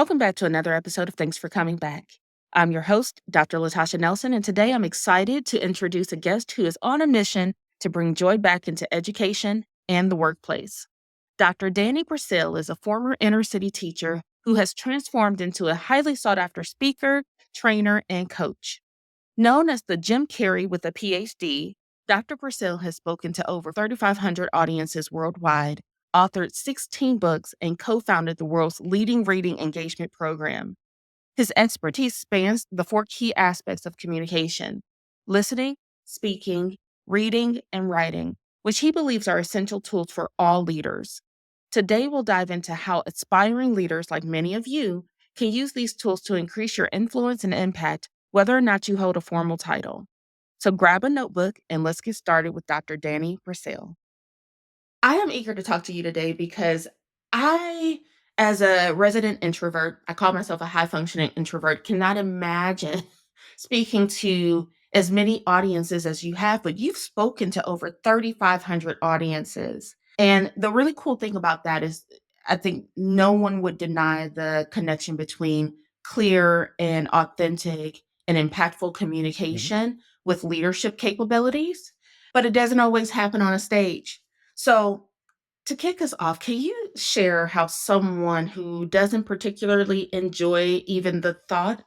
Welcome back to another episode of Thanks for Coming Back. I'm your host, Dr. Latasha Nelson, and today I'm excited to introduce a guest who is on a mission to bring joy back into education and the workplace. Dr. Danny Brassell is a former inner city teacher who has transformed into a highly sought after speaker, trainer, and coach. Known as the Jim Carrey with a PhD, Dr. Brassell has spoken to over 3,500 audiences worldwide, authored 16 books, and co-founded the world's leading reading engagement program. His expertise spans the four key aspects of communication: listening, speaking, reading, and writing, which he believes are essential tools for all leaders. Today, we'll dive into how aspiring leaders like many of you can use these tools to increase your influence and impact, whether or not you hold a formal title. So grab a notebook and let's get started with Dr. Danny Brassell. I am eager to talk to you today because I, as a resident introvert, I call myself a high functioning introvert, cannot imagine speaking to as many audiences as you have, but you've spoken to over 3,500 audiences. And the really cool thing about that is, I think no one would deny the connection between clear and authentic and impactful communication with leadership capabilities, but it doesn't always happen on a stage. So, to kick us off, can you share how someone who doesn't particularly enjoy even the thought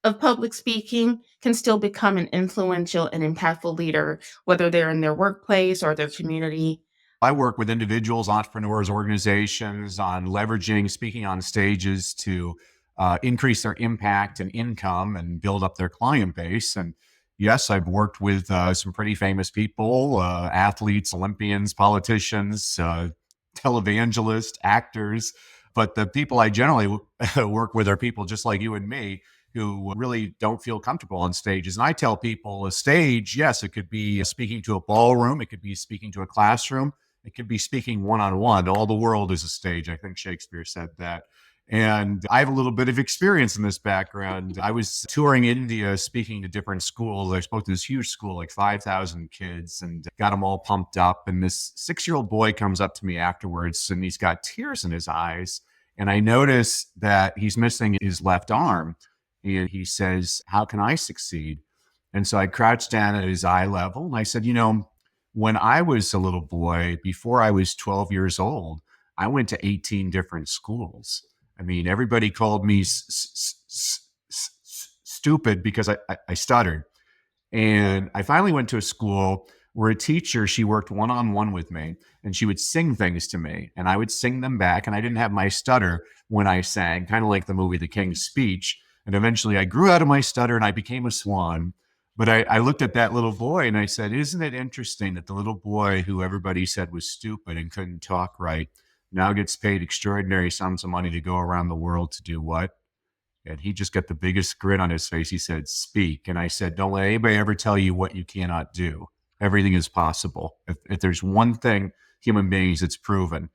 of public speaking can still become an influential and impactful leader, whether they're in their workplace or their community? I work with individuals, entrepreneurs, organizations on leveraging speaking on stages to increase their impact and income and build up their client base. And yes, I've worked with some pretty famous people, athletes, Olympians, politicians, televangelists, actors. But the people I generally work with are people just like you and me who really don't feel comfortable on stages. And I tell people a stage, yes, it could be speaking to a ballroom, it could be speaking to a classroom, it could be speaking one-on-one. All the world is a stage. I think Shakespeare said that. And I have a little bit of experience in this background. I was touring India, speaking to different schools. I spoke to this huge school, like 5,000 kids, and got them all pumped up. And this 6-year-old boy comes up to me afterwards, and he's got tears in his eyes. And I notice that he's missing his left arm. And he says, "How can I succeed?" And so I crouched down at his eye level, and I said, when I was a little boy, before I was 12 years old, I went to 18 different schools. I mean, everybody called me stupid because I stuttered. And I finally went to a school where a teacher, she worked one-on-one with me, and she would sing things to me and I would sing them back. And I didn't have my stutter when I sang, kind of like the movie The King's Speech. And eventually I grew out of my stutter and I became a swan. But I looked at that little boy and I said, isn't it interesting that the little boy who everybody said was stupid and couldn't talk right now gets paid extraordinary sums of money to go around the world to do what? And he just got the biggest grin on his face. He said, "Speak." And I said, "Don't let anybody ever tell you what you cannot do. Everything is possible. If there's one thing, human beings, it's proven.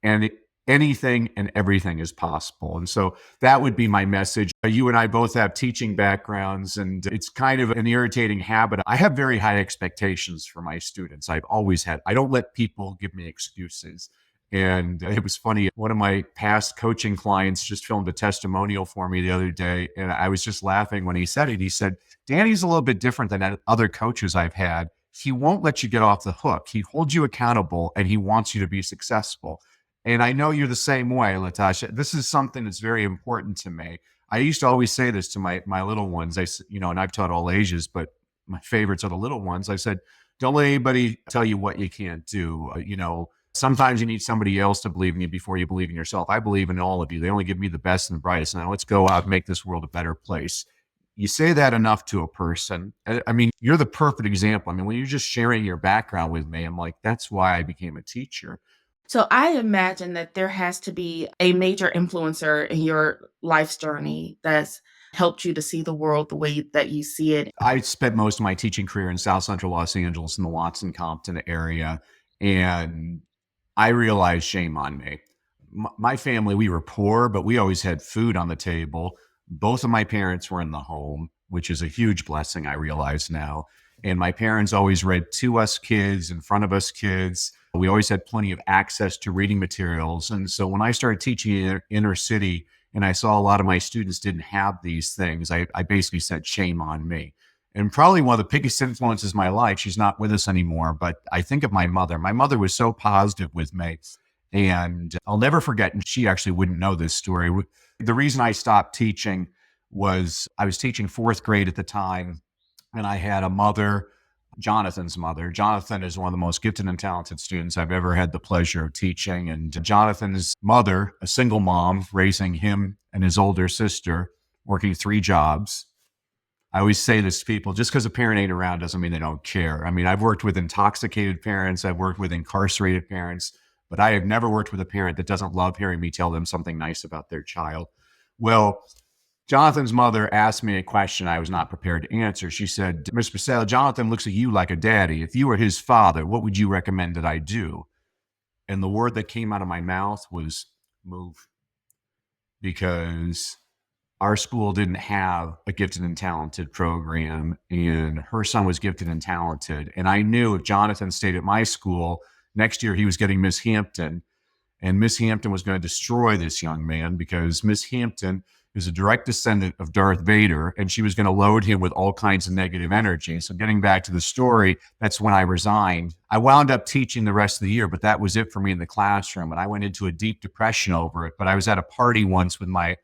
And anything and everything is possible." And so that would be my message. You and I both have teaching backgrounds, and it's kind of an irritating habit. I have very high expectations for my students. I've always had. I don't let people give me excuses. And it was funny. One of my past coaching clients just filmed a testimonial for me the other day. And I was just laughing when he said it. He said, "Danny's a little bit different than other coaches I've had. He won't let you get off the hook. He holds you accountable and he wants you to be successful." And I know you're the same way, Latasha. This is something that's very important to me. I used to always say this to my little ones. And I've taught all ages, but my favorites are the little ones. I said, don't let anybody tell you what you can't do. Sometimes you need somebody else to believe in you before you believe in yourself. I believe in all of you. They only give me the best and the brightest. Now let's go out and make this world a better place. You say that enough to a person. I mean, you're the perfect example. I mean, when you're just sharing your background with me, I'm like, that's why I became a teacher. So, I imagine that there has to be a major influencer in your life's journey that's helped you to see the world the way that you see it. I spent most of my teaching career in South Central Los Angeles in the Watson Compton area. And I realized, shame on me. My family, we were poor, but we always had food on the table. Both of my parents were in the home, which is a huge blessing, I realize now. And my parents always read to us kids, in front of us kids. We always had plenty of access to reading materials. And so when I started teaching in inner city and I saw a lot of my students didn't have these things, I basically said, shame on me. And probably one of the biggest influences in my life, she's not with us anymore, but I think of my mother. My mother was so positive with me. And I'll never forget, and she actually wouldn't know this story. The reason I stopped teaching was I was teaching fourth grade at the time, and I had a mother, Jonathan's mother. Jonathan is one of the most gifted and talented students I've ever had the pleasure of teaching. And Jonathan's mother, a single mom, raising him and his older sister, working 3 jobs. I always say this to people, just because a parent ain't around doesn't mean they don't care. I mean, I've worked with intoxicated parents, I've worked with incarcerated parents, but I have never worked with a parent that doesn't love hearing me tell them something nice about their child. Well, Jonathan's mother asked me a question I was not prepared to answer. She said, Mr. Brassell, Jonathan looks at you like a daddy. If you were his father, what would you recommend that I do? And the word that came out of my mouth was move, because our school didn't have a gifted and talented program, and her son was gifted and talented. And I knew if Jonathan stayed at my school, next year he was getting Miss Hampton, and Miss Hampton was going to destroy this young man, because Miss Hampton is a direct descendant of Darth Vader, and she was going to load him with all kinds of negative energy. So getting back to the story, that's when I resigned. I wound up teaching the rest of the year, but that was it for me in the classroom. And I went into a deep depression over it. But I was at a party once with my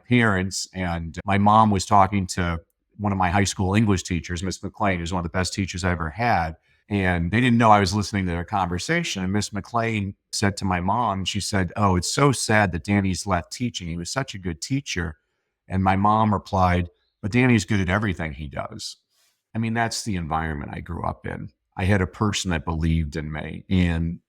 parents, and my mom was talking to one of my high school English teachers, Miss McLean, who's one of the best teachers I ever had. And they didn't know I was listening to their conversation. And Miss McLean said to my mom, she said, "Oh, it's so sad that Danny's left teaching. He was such a good teacher." And my mom replied, "But Danny's good at everything he does." I mean, that's the environment I grew up in. I had a person that believed in me. And,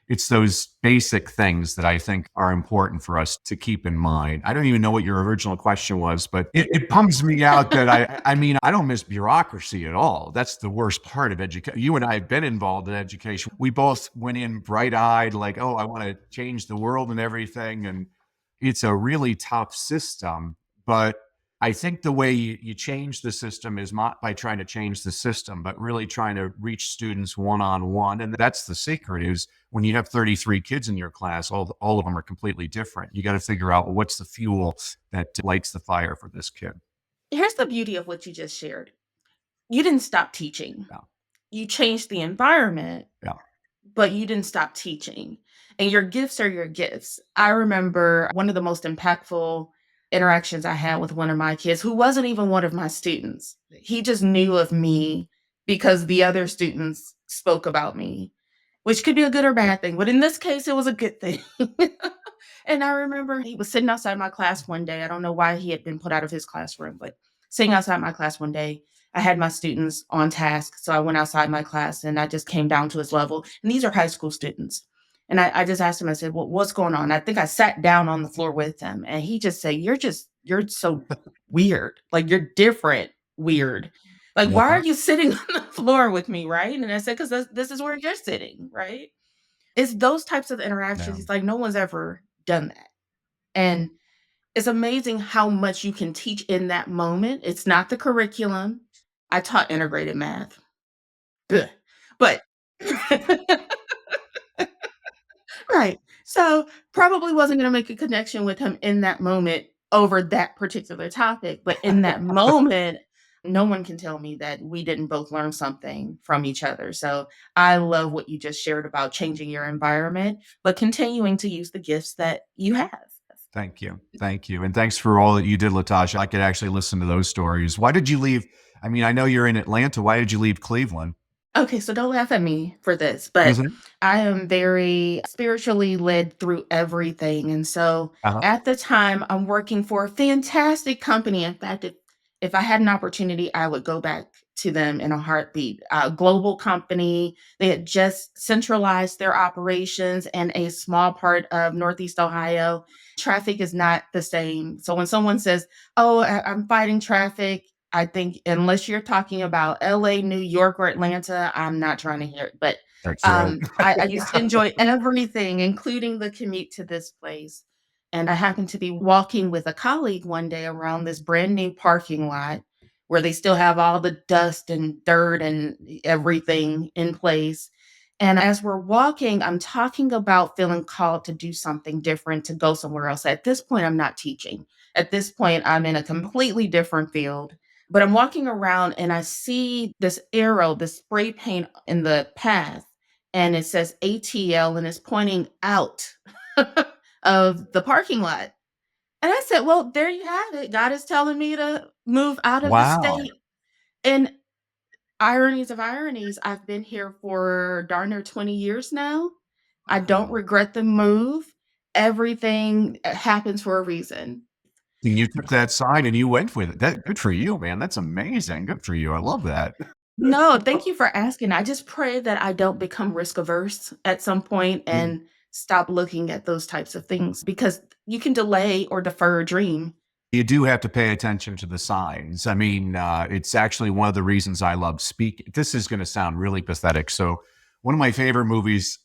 it's those basic things that I think are important for us to keep in mind. I don't even know what your original question was, but it bums me out that I mean, I don't miss bureaucracy at all. That's the worst part of education. You and I have been involved in education. We both went in bright eyed, like, oh, I want to change the world and everything. And it's a really tough system, but I think the way you change the system is not by trying to change the system, but really trying to reach students one-on-one. And that's the secret, is when you have 33 kids in your class, all of them are completely different. You got to figure out, well, what's the fuel that lights the fire for this kid. Here's the beauty of what you just shared. You didn't stop teaching. Yeah. You changed the environment, Yeah. but you didn't stop teaching. And your gifts are your gifts. I remember one of the most impactful interactions I had with one of my kids who wasn't even one of my students. He just knew of me because the other students spoke about me, which could be a good or bad thing. But in this case, it was a good thing. And I remember he was sitting outside my class one day. I don't know why he had been put out of his classroom, but sitting outside my class one day, I had my students on task. So I went outside my class and I just came down to his level. And these are high school students. And I just asked him, I said, well, what's going on? I think I sat down on the floor with him and he just said, you're so weird. Like you're different, weird. Like, why are Yeah. you sitting on the floor with me? Right. And I said, because this is where you're sitting. Right. It's those types of interactions. Yeah. It's like no one's ever done that. And it's amazing how much you can teach in that moment. It's not the curriculum. I taught integrated math. Ugh. But right. So probably wasn't going to make a connection with him in that moment over that particular topic. But in that moment, no one can tell me that we didn't both learn something from each other. So I love what you just shared about changing your environment, but continuing to use the gifts that you have. Thank you. Thank you. And thanks for all that you did, Latasha. I could actually listen to those stories. Why did you leave? I mean, I know you're in Atlanta. Why did you leave Cleveland? Okay, so don't laugh at me for this, but Isn't it? I am very spiritually led through everything. And so Uh-huh. at the time, I'm working for a fantastic company. In fact, if I had an opportunity, I would go back to them in a heartbeat. A global company. They had just centralized their operations in a small part of Northeast Ohio. Traffic is not the same. So when someone says, oh, I'm fighting traffic, I think unless you're talking about LA, New York, or Atlanta, I'm not trying to hear it. But That's right. I used to enjoy everything, including the commute to this place. And I happened to be walking with a colleague one day around this brand new parking lot where they still have all the dust and dirt and everything in place. And as we're walking, I'm talking about feeling called to do something different, to go somewhere else. At this point, I'm not teaching. At this point, I'm in a completely different field. But I'm walking around and I see this arrow, this spray paint in the path, and it says ATL and it's pointing out of the parking lot. And I said, well, there you have it. God is telling me to move out of the Wow. state. And ironies of ironies, I've been here for darn near 20 years now. I don't Wow. regret the move. Everything happens for a reason. And you took that sign and you went with it. That good for you, man. That's amazing. Good for you. I love that. No, thank you for asking. I just pray that I don't become risk averse at some point and stop looking at those types of things because you can delay or defer a dream. You do have to pay attention to the signs. I mean, it's actually one of the reasons I love speaking. This is going to sound really pathetic. So, one of my favorite movies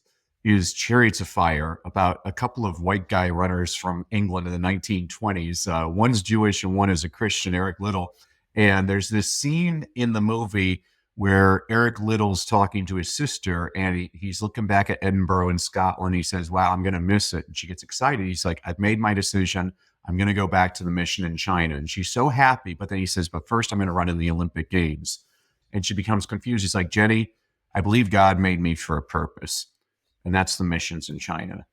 is Chariots of Fire, about a couple of white guy runners from England in the 1920s. One's Jewish and one is a Christian, Eric Liddell. And there's this scene in the movie where Eric Liddell's talking to his sister and he's looking back at Edinburgh in Scotland. He says, wow, I'm going to miss it. And she gets excited. He's like, I've made my decision. I'm going to go back to the mission in China. And she's so happy. But then he says, but first I'm going to run in the Olympic Games. And she becomes confused. He's like, Jenny, I believe God made me for a purpose. And that's the missions in China.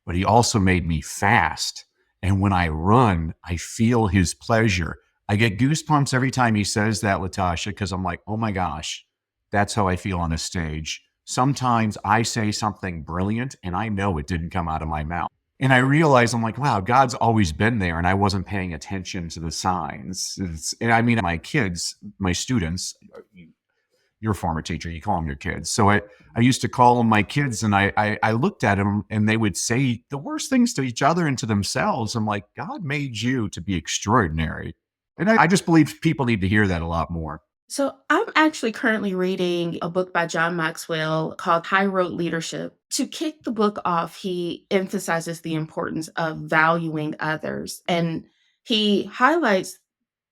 But he also made me fast. And when I run, I feel his pleasure. I get goosebumps every time he says that, Latasha, because I'm like, oh my gosh, that's how I feel on a stage. Sometimes I say something brilliant and I know it didn't come out of my mouth. And I realize I'm like, wow, God's always been there, and I wasn't paying attention to the signs. And I mean, my kids, my students, you're a former teacher, you call them your kids. So I used to call them my kids, and I looked at them, and they would say the worst things to each other and to themselves. I'm like, God made you to be extraordinary. And I just believe people need to hear that a lot more. So, I'm actually currently reading a book by John Maxwell called High Road Leadership. To kick the book off, he emphasizes the importance of valuing others. And he highlights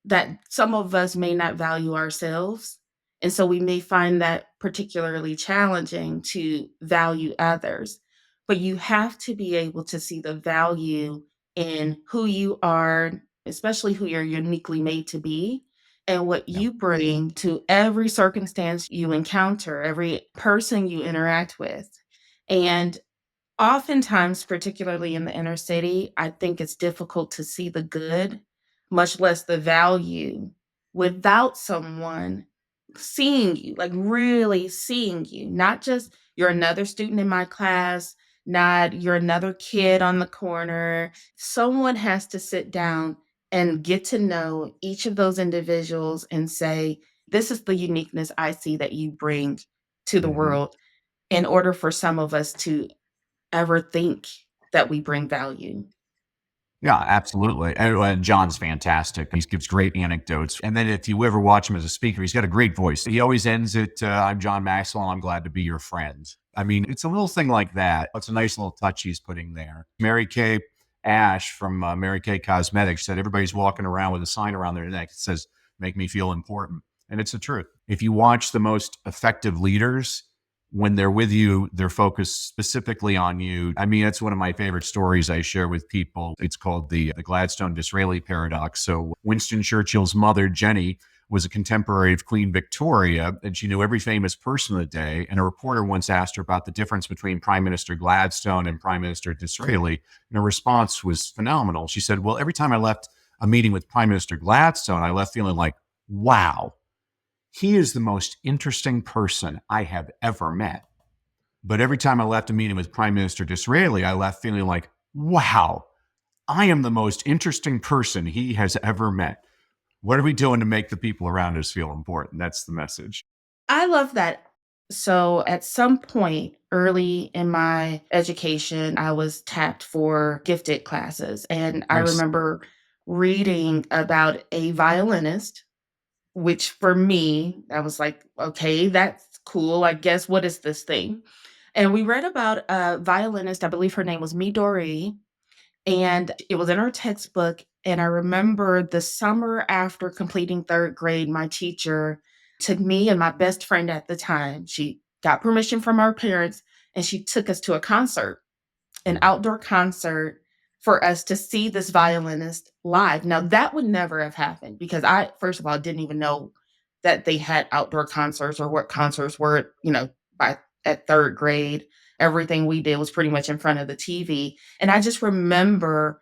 that some of us may not value ourselves. And so we may find that particularly challenging to value others. But you have to be able to see the value in who you are, especially who you're uniquely made to be, and what Yeah. you bring to every circumstance you encounter, every person you interact with. And oftentimes, particularly in the inner city, I think it's difficult to see the good, much less the value, without someone seeing you, like really seeing you, not just you're another student in my class, not you're another kid on the corner. Someone has to sit down and get to know each of those individuals and say, this is the uniqueness I see that you bring to the Mhm. world in order for some of us to ever think that we bring value. Yeah, absolutely. And John's fantastic. He gives great anecdotes. And then if you ever watch him as a speaker, he's got a great voice. He always ends it, I'm John Maxwell. I'm glad to be your friend. I mean, it's a little thing like that. It's a nice little touch he's putting there. Mary Kay Ash from Mary Kay Cosmetics said everybody's walking around with a sign around their neck that says, make me feel important. And it's the truth. If you watch the most effective leaders, when they're with you, they're focused specifically on you. I mean, that's one of my favorite stories I share with people. It's called the Gladstone Disraeli paradox. So Winston Churchill's mother, Jenny, was a contemporary of Queen Victoria, and she knew every famous person of the day. And a reporter once asked her about the difference between Prime Minister Gladstone and Prime Minister Disraeli. And her response was phenomenal. She said, well, every time I left a meeting with Prime Minister Gladstone, I left feeling like, wow, he is the most interesting person I have ever met. But every time I left a meeting with Prime Minister Disraeli, I left feeling like, wow, I am the most interesting person he has ever met. What are we doing to make the people around us feel important? That's the message. I love that. So, at some point early in my education, I was tapped for gifted classes. And I Nice. remember reading about a violinist, which for me, I was like, okay, that's cool. I guess what is this thing? And we read about a violinist, I believe her name was Midori, and it was in our textbook. And I remember the summer after completing third grade, my teacher took me and my best friend at the time. She got permission from our parents, and she took us to a concert, an outdoor concert, for us to see this violinist live. Now, that would never have happened because I, first of all, didn't even know that they had outdoor concerts or what concerts were, by at third grade. Everything we did was pretty much in front of the TV. And I just remember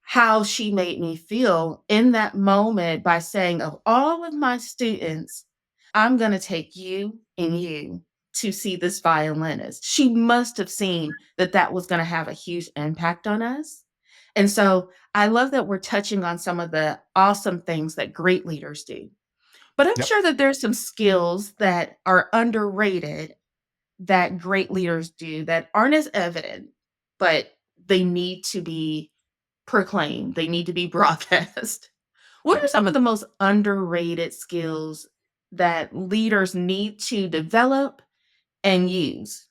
how she made me feel in that moment by saying, of all of my students, I'm going to take you and you to see this violinist. She must have seen that that was going to have a huge impact on us. And so I love that we're touching on some of the awesome things that great leaders do. But I'm Yep. sure that there's some skills that are underrated that great leaders do that aren't as evident, but they need to be proclaimed, they need to be broadcast. What are some of the most underrated skills that leaders need to develop and use?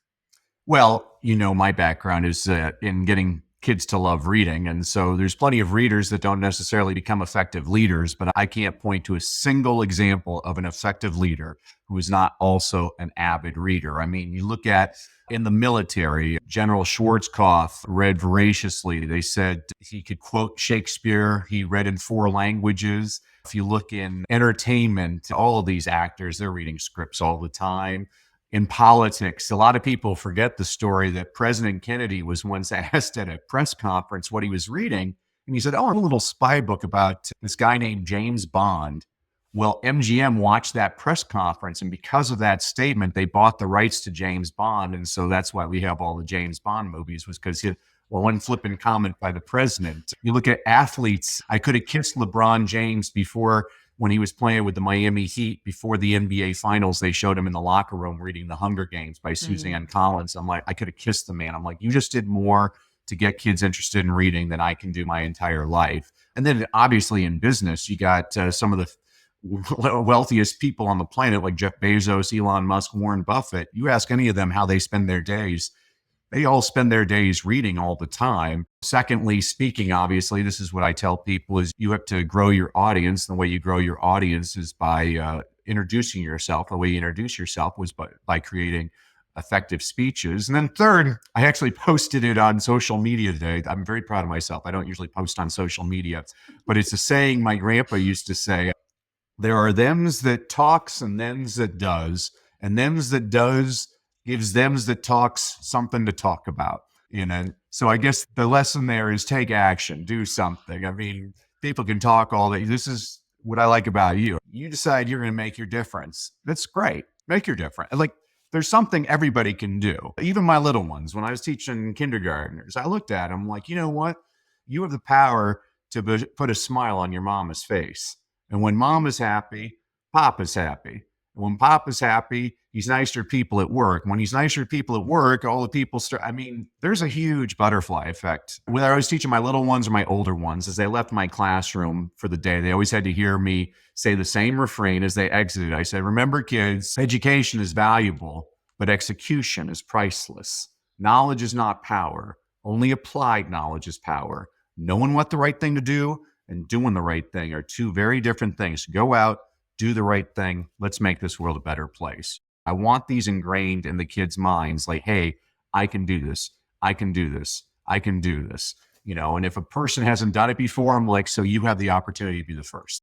Well, my background is in getting kids to love reading. And so there's plenty of readers that don't necessarily become effective leaders, but I can't point to a single example of an effective leader who is not also an avid reader. I mean, you look at in the military, General Schwarzkopf read voraciously. They said he could quote Shakespeare, he read in 4 languages. If you look in entertainment, all of these actors, they're reading scripts all the time. In politics, a lot of people forget the story that President Kennedy was once asked at a press conference what he was reading. And he said, "Oh, I have a little spy book about this guy named James Bond." Well, MGM watched that press conference, and because of that statement, they bought the rights to James Bond. And so that's why we have all the James Bond movies, was because one flippant comment by the president. You look at athletes, I could have kissed LeBron James before when he was playing with the Miami Heat before the NBA Finals. They showed him in the locker room reading The Hunger Games by Mm. Suzanne Collins. I'm like, I could have kissed the man. I'm like, you just did more to get kids interested in reading than I can do my entire life. And then obviously in business, you got some of the wealthiest people on the planet, like Jeff Bezos, Elon Musk, Warren Buffett. You ask any of them how they spend their days, they all spend their days reading all the time. Secondly, speaking, obviously, this is what I tell people is you have to grow your audience. The way you grow your audience is by introducing yourself. The way you introduce yourself was by creating effective speeches. And then third, I actually posted it on social media today. I'm very proud of myself. I don't usually post on social media, but it's a saying my grandpa used to say: there are thems that talks and thems that does, and thems that does gives thems that talks something to talk about. So I guess the lesson there is take action, do something. I mean, people can talk all day. This is what I like about you. You decide you're going to make your difference. That's great. Make your difference. Like, there's something everybody can do. Even my little ones, when I was teaching kindergartners, I looked at them like, you know what? You have the power to put a smile on your mama's face. And when mom is happy, pop is happy. And when pop is happy, he's nicer to people at work. When he's nicer to people at work, all the people start. I mean, there's a huge butterfly effect. Whether I was teaching my little ones or my older ones, as they left my classroom for the day, they always had to hear me say the same refrain as they exited. I said, "Remember, kids, education is valuable, but execution is priceless. Knowledge is not power. Only applied knowledge is power. Knowing what the right thing to do and doing the right thing are two very different things. Go out, do the right thing. Let's make this world a better place." I want these ingrained in the kids' minds like, hey, I can do this. I can do this. I can do this. And if a person hasn't done it before, I'm like, so you have the opportunity to be the first.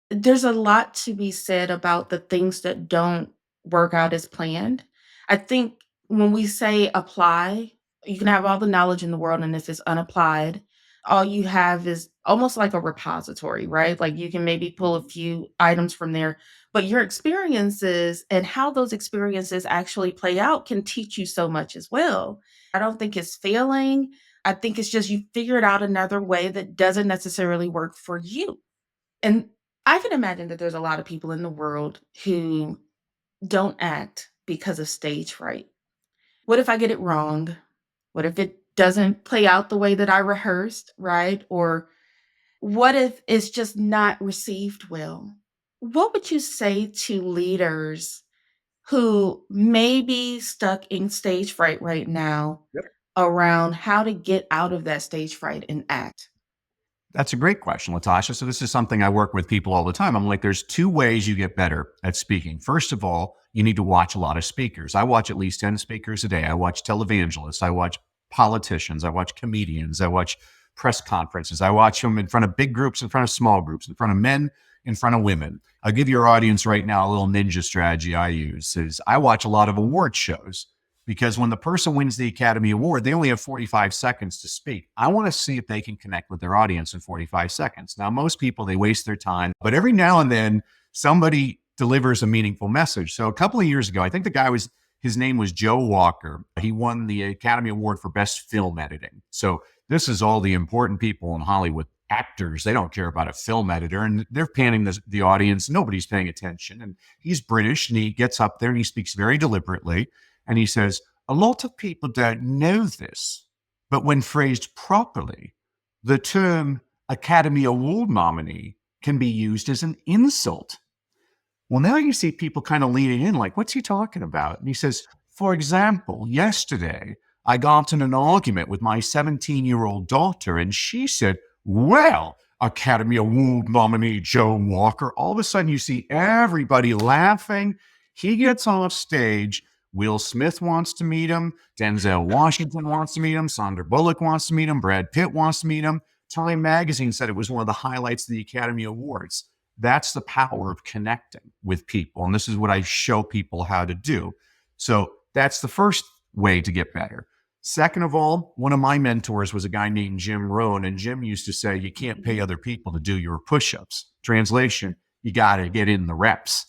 There's a lot to be said about the things that don't work out as planned. I think when we say apply, you can have all the knowledge in the world, and if it's unapplied, all you have is almost like a repository, right? Like you can maybe pull a few items from there, but your experiences and how those experiences actually play out can teach you so much as well. I don't think it's failing. I think it's just you figured out another way that doesn't necessarily work for you. And I can imagine that there's a lot of people in the world who don't act because of stage fright. What if I get it wrong? What if it doesn't play out the way that I rehearsed, right? Or what if it's just not received well? What would you say to leaders who may be stuck in stage fright right now Yep. around how to get out of that stage fright and act? That's a great question, Latasha. So this is something I work with people all the time. I'm like, there's two ways you get better at speaking. First of all, you need to watch a lot of speakers. I watch at least 10 speakers a day. I watch televangelists. I watch politicians. I watch comedians. I watch press conferences. I watch them in front of big groups, in front of small groups, in front of men, in front of women. I'll give your audience right now a little ninja strategy I use is I watch a lot of award shows because when the person wins the Academy Award, they only have 45 seconds to speak. I want to see if they can connect with their audience in 45 seconds. Now, most people, they waste their time, but every now and then somebody delivers a meaningful message. So a couple of years ago, I think his name was Joe Walker. He won the Academy Award for Best Film Editing. So this is all the important people in Hollywood, actors. They don't care about a film editor, and they're panning the audience. Nobody's paying attention. And he's British, and he gets up there and he speaks very deliberately. And he says, a lot of people don't know this, but when phrased properly, the term Academy Award nominee can be used as an insult. Well, now you see people kind of leaning in like, what's he talking about? And he says, for example, yesterday I got in an argument with my 17-year-old daughter, and she said, well, Academy Award nominee Joe Walker. All of a sudden you see everybody laughing. He gets off stage. Will Smith wants to meet him. Denzel Washington wants to meet him. Sandra Bullock wants to meet him. Brad Pitt wants to meet him. Time Magazine said it was one of the highlights of the Academy Awards. That's the power of connecting with people. And this is what I show people how to do. So that's the first way to get better. Second of all, one of my mentors was a guy named Jim Rohn. And Jim used to say, you can't pay other people to do your push-ups. Translation, you got to get in the reps.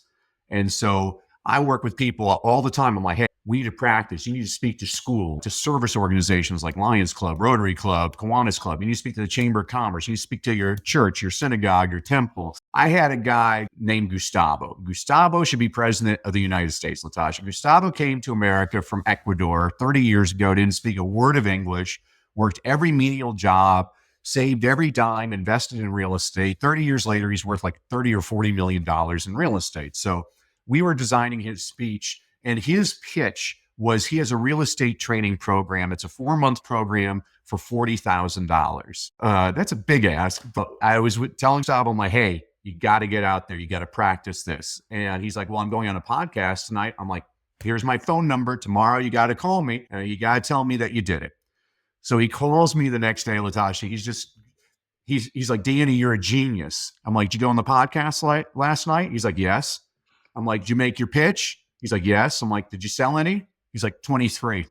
And so I work with people all the time. I'm like, hey, we need to practice. You need to speak to school, to service organizations like Lions Club, Rotary Club, Kiwanis Club. You need to speak to the Chamber of Commerce. You need to speak to your church, your synagogue, your temple. I had a guy named Gustavo. Gustavo should be president of the United States, Latasha. Gustavo came to America from Ecuador 30 years ago, didn't speak a word of English, worked every menial job, saved every dime, invested in real estate. 30 years later, he's worth like 30 or $40 million in real estate. So we were designing his speech, and his pitch was he has a real estate training program. It's a 4-month program for $40,000. That's a big ask, but I was telling Sab, I'm like, hey, you got to get out there. You got to practice this. And he's like, well, I'm going on a podcast tonight. I'm like, here's my phone number. Tomorrow, you got to call me. You got to tell me that you did it. So he calls me the next day, Latasha. He's like, Danny, you're a genius. I'm like, did you go on the podcast last night? He's like, yes. I'm like, did you make your pitch? He's like, yes. I'm like, did you sell any? He's like, 23.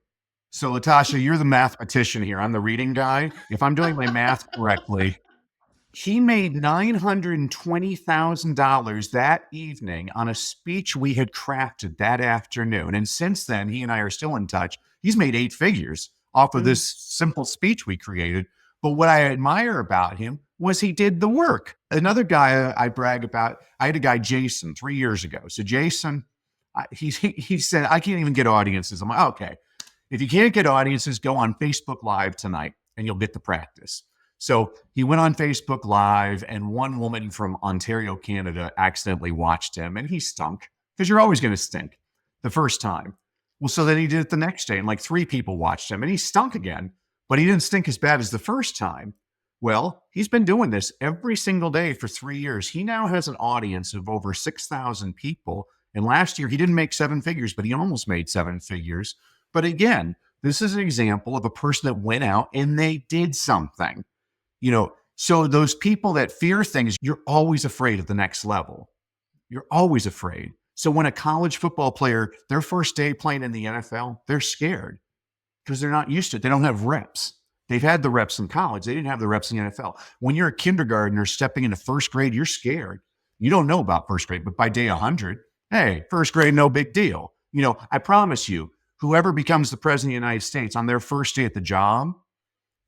So Latasha, you're the mathematician here. I'm the reading guy. If I'm doing my math correctly, he made $920,000 that evening on a speech we had crafted that afternoon. And since then, he and I are still in touch. He's made 8 figures off of this simple speech we created. But what I admire about him was he did the work. Another guy I brag about, I had a guy, Jason, 3 years ago. So Jason, he said, I can't even get audiences. I'm like, okay, if you can't get audiences, go on Facebook Live tonight and you'll get the practice. So he went on Facebook Live, and one woman from Ontario, Canada accidentally watched him, and he stunk, because you're always going to stink the first time. Well, so then he did it the next day, and like 3 people watched him, and he stunk again, but he didn't stink as bad as the first time. Well, he's been doing this every single day for 3 years. He now has an audience of over 6,000 people. And last year, he didn't make 7 figures, but he almost made 7 figures. But again, this is an example of a person that went out and they did something. So those people that fear things, you're always afraid of the next level. You're always afraid. So when a college football player, their first day playing in the NFL, they're scared because they're not used to it. They don't have reps. They've had the reps in college. They didn't have the reps in the NFL. When you're a kindergartner stepping into first grade, you're scared. You don't know about first grade, but by day 100, hey, first grade, no big deal. I promise you, whoever becomes the president of the United States on their first day at the job,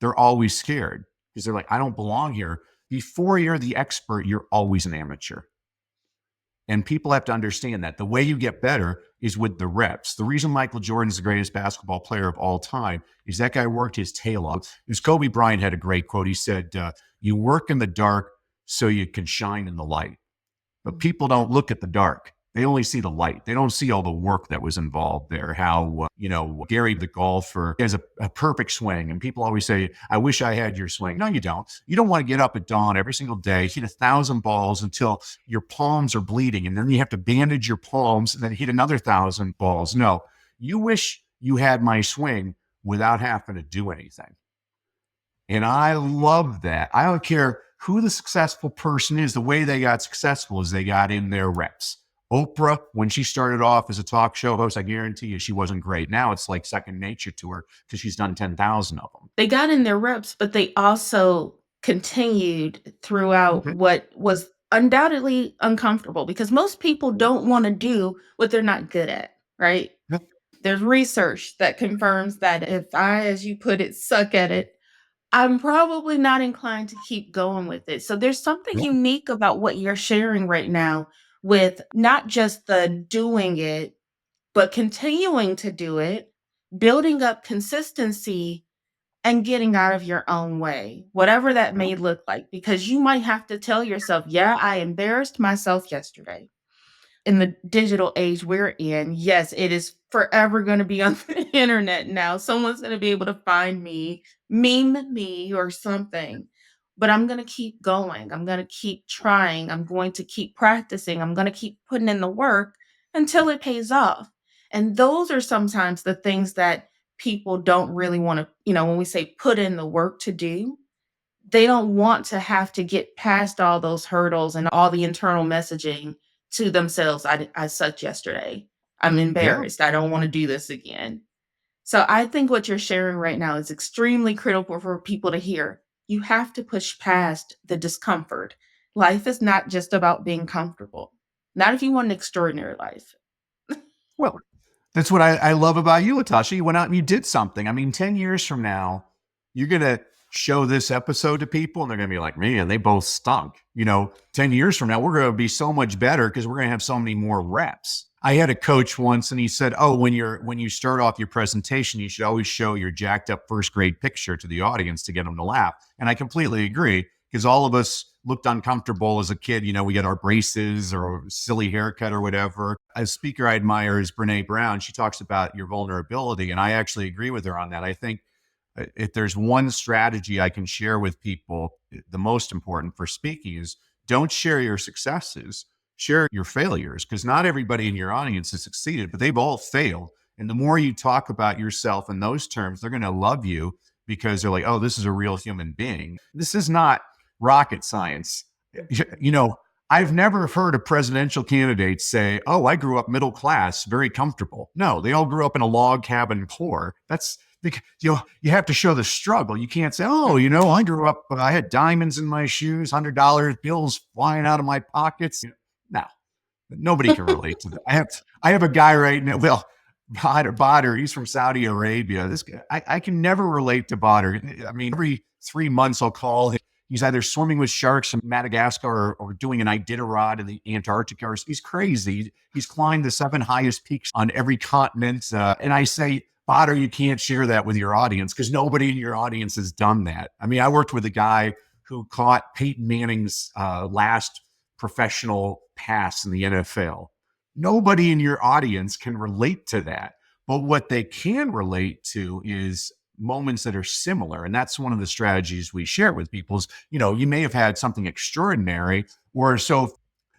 they're always scared because they're like, I don't belong here. Before you're the expert, you're always an amateur. And people have to understand that the way you get better is with the reps. The reason Michael Jordan's the greatest basketball player of all time is that guy worked his tail off. Kobe Bryant had a great quote. He said, you work in the dark so you can shine in the light. But people don't look at the dark. They only see the light. They don't see all the work that was involved there. How, Gary, the golfer, has a perfect swing. And people always say, I wish I had your swing. No, you don't. You don't want to get up at dawn every single day, hit 1,000 balls until your palms are bleeding. And then you have to bandage your palms and then hit another 1,000 balls. No, you wish you had my swing without having to do anything. And I love that. I don't care who the successful person is. The way they got successful is they got in their reps. Oprah, when she started off as a talk show host, I guarantee you she wasn't great. Now it's like second nature to her because she's done 10,000 of them. They got in their reps, but they also continued throughout what was undoubtedly uncomfortable because most people don't want to do what they're not good at, right? Yep. There's research that confirms that if I, as you put it, suck at it, I'm probably not inclined to keep going with it. So there's something Yep. unique about what you're sharing right now with not just the doing it, but continuing to do it, building up consistency and getting out of your own way, whatever that may look like, because you might have to tell yourself, yeah, I embarrassed myself yesterday. In the digital age we're in, yes, it is forever going to be on the internet now. Someone's going to be able to find me, meme me or something. But I'm going to keep going. I'm going to keep trying. I'm going to keep practicing. I'm going to keep putting in the work until it pays off. And those are sometimes the things that people don't really want to, when we say put in the work to do, they don't want to have to get past all those hurdles and all the internal messaging to themselves. I sucked yesterday. I'm Yeah. embarrassed. I don't want to do this again. So I think what you're sharing right now is extremely critical for people to hear. You have to push past the discomfort. Life is not just about being comfortable. Not if you want an extraordinary life. Well, that's what I love about you, Latasha. You went out and you did something. I mean, 10 years from now, you're going to show this episode to people and they're going to be like, man, they both stunk. 10 years from now, we're going to be so much better because we're going to have so many more reps. I had a coach once and he said, oh, when you start off your presentation, you should always show your jacked up first grade picture to the audience to get them to laugh. And I completely agree because all of us looked uncomfortable as a kid. We get our braces or a silly haircut or whatever. A speaker I admire is Brene Brown. She talks about your vulnerability. And I actually agree with her on that. I think if there's one strategy I can share with people, the most important for speaking is don't share your successes, share your failures, because not everybody in your audience has succeeded, but they've all failed. And the more you talk about yourself in those terms, they're going to love you because they're like, oh, this is a real human being. This is not rocket science. I've never heard a presidential candidate say, oh, I grew up middle class, very comfortable. No, they all grew up in a log cabin poor. That's you have to show the struggle. You can't say, oh, I grew up, I had diamonds in my shoes, $100 bills flying out of my pockets. No, nobody can relate to that. I have a guy right now. Well, Badr, he's from Saudi Arabia. This guy, I can never relate to Badr. I mean, every 3 months I'll call him. He's either swimming with sharks in Madagascar or doing an Iditarod in the Antarctica. He's crazy. He's climbed the 7 highest peaks on every continent. And I say, Badr, you can't share that with your audience because nobody in your audience has done that. I mean, I worked with a guy who caught Peyton Manning's last professional pass in the NFL. Nobody in your audience can relate to that. But what they can relate to is moments that are similar. And that's one of the strategies we share with people is, you may have had something extraordinary or so.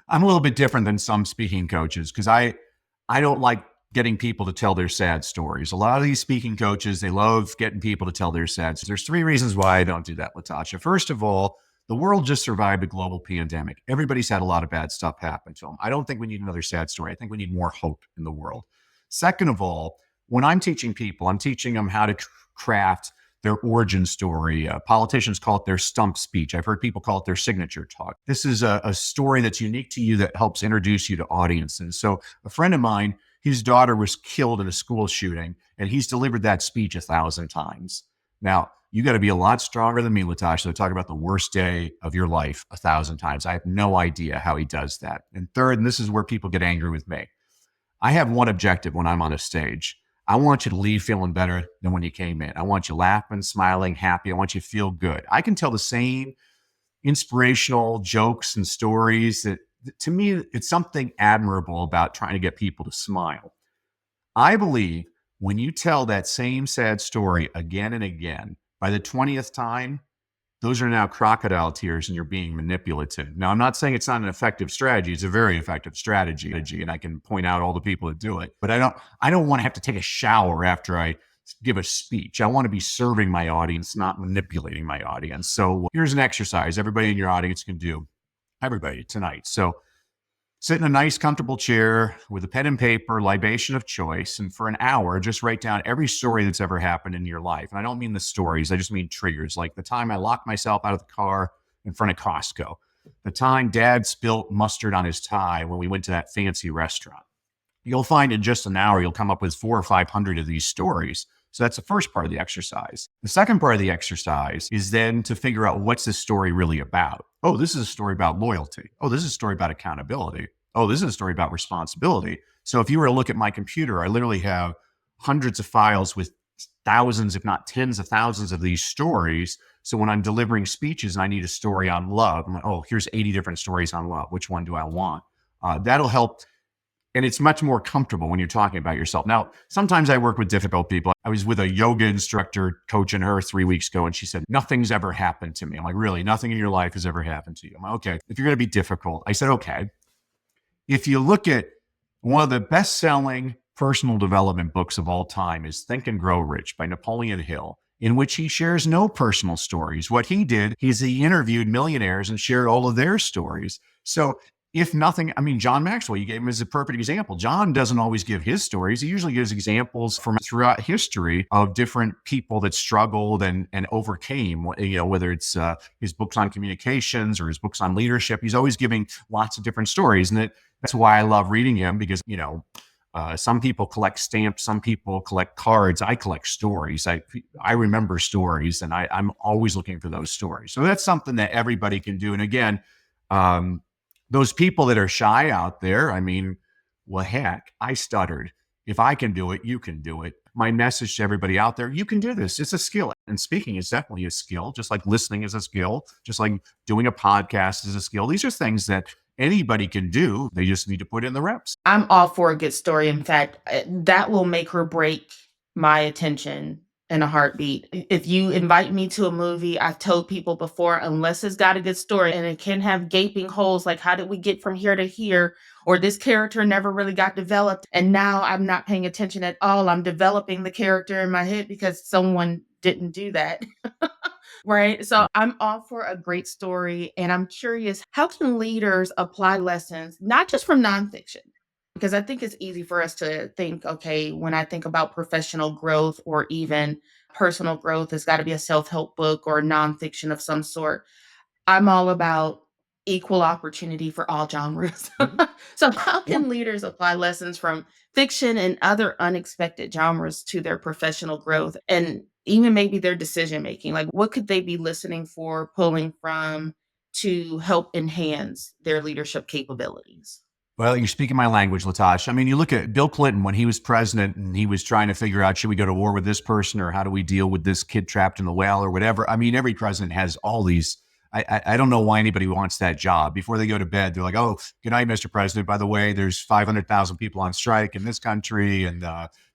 I'm a little bit different than some speaking coaches because I don't like getting people to tell their sad stories. A lot of these speaking coaches, they love getting people to tell their sad stories. There's 3 reasons why I don't do that, Latasha. First of all, the world just survived a global pandemic. Everybody's had a lot of bad stuff happen to them. I don't think we need another sad story. I think we need more hope in the world. Second of all, when I'm teaching people, I'm teaching them how to craft their origin story. Politicians call it their stump speech. I've heard people call it their signature talk. This is a story that's unique to you that helps introduce you to audiences. So a friend of mine, his daughter was killed in a school shooting, and he's delivered that speech 1,000 times. Now, you got to be a lot stronger than me, Latasha, to talk about the worst day of your life 1,000 times. I have no idea how he does that. And third, and this is where people get angry with me, I have one objective when I'm on a stage. I want you to leave feeling better than when you came in. I want you laughing, smiling, happy. I want you to feel good. I can tell the same inspirational jokes and stories that to me, it's something admirable about trying to get people to smile. I believe when you tell that same sad story again and again, by the 20th time, those are now crocodile tears and you're being manipulative. Now, I'm not saying it's not an effective strategy. It's a very effective strategy, and I can point out all the people that do it. But I don't want to have to take a shower after I give a speech. I want to be serving my audience, not manipulating my audience. So here's an exercise everybody in your audience can do. Everybody tonight. So sit in a nice, comfortable chair with a pen and paper, libation of choice, and for an hour, just write down every story that's ever happened in your life. And I don't mean the stories, I just mean triggers, like the time I locked myself out of the car in front of Costco, the time dad spilt mustard on his tie when we went to that fancy restaurant. You'll find in just an hour, you'll come up with 400 or 500 of these stories. So that's the first part of the exercise. The second part of the exercise is then to figure out what's this story really about. Oh, this is a story about loyalty. Oh, this is a story about accountability. Oh, this is a story about responsibility. So if you were to look at my computer, I literally have hundreds of files with thousands, if not tens of thousands of these stories. So when I'm delivering speeches and I need a story on love, I'm like, oh, here's 80 different stories on love. Which one do I want? That'll help. And it's much more comfortable when you're talking about yourself. Now, sometimes I work with difficult people. I was with a yoga instructor coaching her 3 weeks ago, and she said, nothing's ever happened to me. I'm like, really? Nothing in your life has ever happened to you? I'm like, okay, if you're going to be difficult. I said, okay. If you look at one of the best-selling personal development books of all time is Think and Grow Rich by Napoleon Hill, in which he shares no personal stories. What he did is he interviewed millionaires and shared all of their stories. So if nothing, I mean, John Maxwell, you gave him as a perfect example. John doesn't always give his stories. He usually gives examples from throughout history of different people that struggled and overcame, whether it's his books on communications or his books on leadership. He's always giving lots of different stories. And that's why I love reading him, because, some people collect stamps, some people collect cards. I collect stories. I remember stories, and I'm always looking for those stories. So that's something that everybody can do. And again, those people that are shy out there, I mean, well, heck, I stuttered. If I can do it, you can do it. My message to everybody out there, you can do this. It's a skill. And speaking is definitely a skill, just like listening is a skill, just like doing a podcast is a skill. These are things that anybody can do. They just need to put in the reps. I'm all for a good story. In fact, that will make or break my attention in a heartbeat. If you invite me to a movie, I've told people before, unless it's got a good story and it can have gaping holes, like how did we get from here to here? Or this character never really got developed. And now I'm not paying attention at all. I'm developing the character in my head because someone didn't do that. Right. So I'm all for a great story. And I'm curious, how can leaders apply lessons, not just from nonfiction? Because I think it's easy for us to think, okay, when I think about professional growth or even personal growth, it's got to be a self help book or nonfiction of some sort. I'm all about equal opportunity for all genres. So, how Yeah. can leaders apply lessons from fiction and other unexpected genres to their professional growth and even maybe their decision making? Like, what could they be listening for, pulling from to help enhance their leadership capabilities? Well, you're speaking my language, Latasha. I mean, you look at Bill Clinton when he was president and he was trying to figure out, should we go to war with this person, or how do we deal with this kid trapped in the well, or whatever. I mean, every president has all these. I don't know why anybody wants that job. Before they go to bed, they're like, oh, good night, Mr. President. By the way, there's 500,000 people on strike in this country, and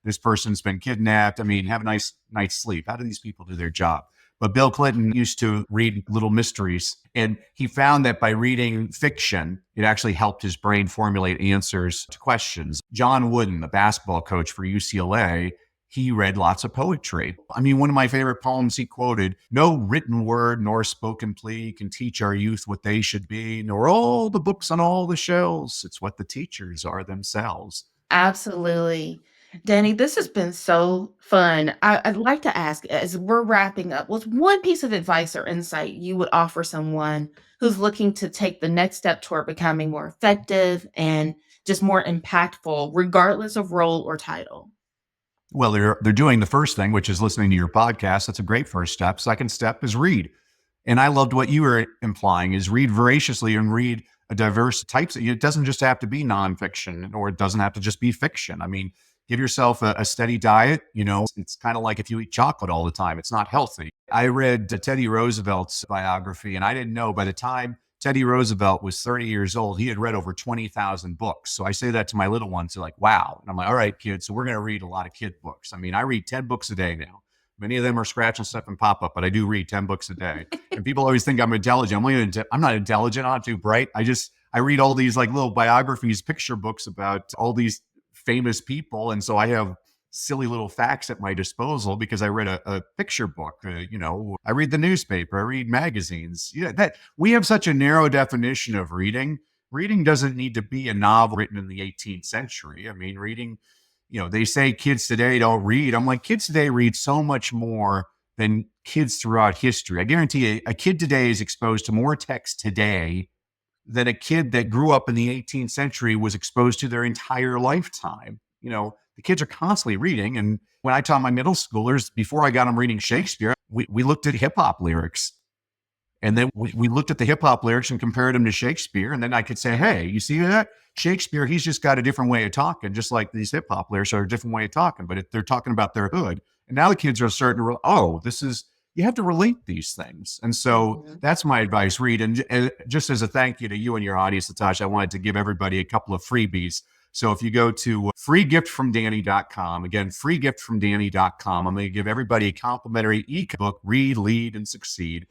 this person's been kidnapped. I mean, have a nice night's sleep. How do these people do their job? But Bill Clinton used to read little mysteries, and he found that by reading fiction, it actually helped his brain formulate answers to questions. John Wooden, the basketball coach for UCLA, he read lots of poetry. I mean, one of my favorite poems he quoted, no written word nor spoken plea can teach our youth what they should be, nor all the books on all the shelves. It's what the teachers are themselves. Absolutely. Danny, this has been so fun. I'd like to ask, as we're wrapping up, what's one piece of advice or insight you would offer someone who's looking to take the next step toward becoming more effective and just more impactful, regardless of role or title? Well, they're doing the first thing, which is listening to your podcast. That's a great first step. Second step is read. And I loved what you were implying is read voraciously and read a diverse types. It doesn't just have to be nonfiction, or it doesn't have to just be fiction. I mean, give yourself a steady diet. It's kind of like if you eat chocolate all the time, it's not healthy. I read Teddy Roosevelt's biography, and I didn't know by the time Teddy Roosevelt was 30 years old. He had read over 20,000 books. So I say that to my little ones. They're like, wow. And I'm like, all right, kids. So we're going to read a lot of kid books. I mean, I read 10 books a day now. Many of them are scratch and stuff and pop up, but I do read 10 books a day. And people always think I'm intelligent. I'm not intelligent. I'm not too bright. I read all these like little biographies, picture books about all these famous people. And so I have silly little facts at my disposal because I read a picture book. I read the newspaper, I read magazines. That we have such a narrow definition of reading. Reading doesn't need to be a novel written in the 18th century. I mean, reading, they say kids today don't read. I'm like, kids today read so much more than kids throughout history. I guarantee you, a kid today is exposed to more text today than a kid that grew up in the 18th century was exposed to their entire lifetime. The kids are constantly reading. And when I taught my middle schoolers, before I got them reading Shakespeare, we looked at hip hop lyrics. And then we looked at the hip hop lyrics and compared them to Shakespeare. And then I could say, hey, you see that? Shakespeare, he's just got a different way of talking, just like these hip hop lyrics are a different way of talking, but they're talking about their hood. And now the kids are starting to, you have to relate these things. And so Mhm. that's my advice, read. And just as a thank you to you and your audience, Natasha, I wanted to give everybody a couple of freebies. So if you go to freegiftfromdanny.com, again, freegiftfromdanny.com, I'm going to give everybody a complimentary ebook, Read, Lead, and Succeed.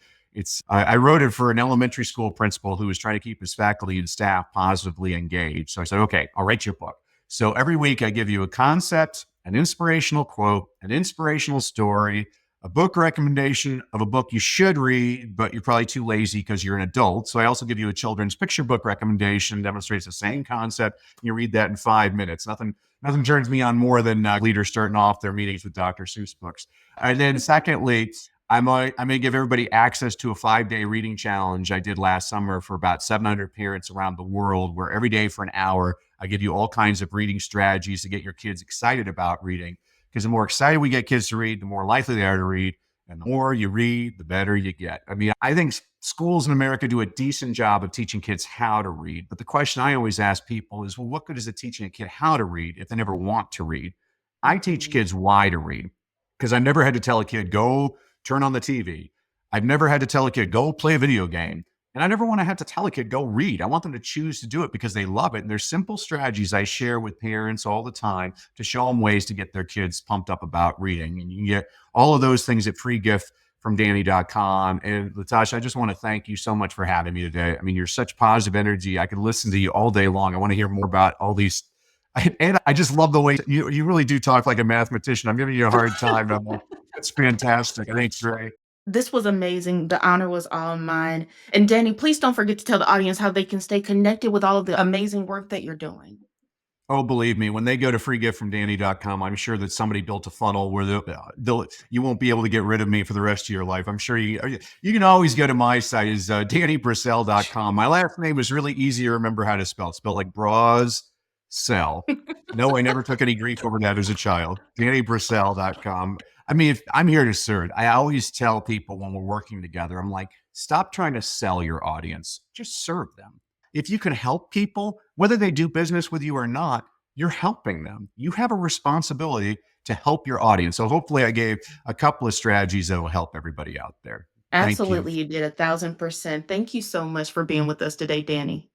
I wrote it for an elementary school principal who was trying to keep his faculty and staff positively engaged. So I said, okay, I'll write you a book. So every week I give you a concept, an inspirational quote, an inspirational story, a book recommendation of a book you should read, but you're probably too lazy because you're an adult. So I also give you a children's picture book recommendation, demonstrates the same concept. You read that in 5 minutes. Nothing turns me on more than leaders starting off their meetings with Dr. Seuss books. And then secondly, I'm going to give everybody access to a 5-day reading challenge I did last summer for about 700 parents around the world, where every day for an hour, I give you all kinds of reading strategies to get your kids excited about reading. Because the more excited we get kids to read, the more likely they are to read. And the more you read, the better you get. I mean, I think schools in America do a decent job of teaching kids how to read. But the question I always ask people is, well, what good is it teaching a kid how to read if they never want to read? I teach Mhm. kids why to read, because I never had to tell a kid, go turn on the TV. I've never had to tell a kid, go play a video game. And I never want to have to tell a kid, go read. I want them to choose to do it because they love it. And there's simple strategies I share with parents all the time to show them ways to get their kids pumped up about reading. And you can get all of those things at freegiftfromdanny.com. And Latasha, I just want to thank you so much for having me today. I mean, you're such positive energy. I could listen to you all day long. I want to hear more about all these. And I just love the way you really do talk like a mathematician. I'm giving you a hard time. I'm like, that's fantastic. I think it's great. This was amazing. The honor was all mine. And Danny, please don't forget to tell the audience how they can stay connected with all of the amazing work that you're doing. Oh, believe me, when they go to freegiftfromdanny.com, I'm sure that somebody built a funnel where you won't be able to get rid of me for the rest of your life. I'm sure you can always go to my site is DannyBrassell.com. My last name is really easy to remember how to spell. It's spelled like bras cell. No, I never took any grief over that as a child. DannyBrassell.com. I mean, if I'm here to serve, I always tell people when we're working together, I'm like, stop trying to sell your audience. Just serve them. If you can help people, whether they do business with you or not, you're helping them. You have a responsibility to help your audience. So hopefully I gave a couple of strategies that will help everybody out there. Thank you. Absolutely, you did 1,000%. Thank you so much for being with us today, Danny.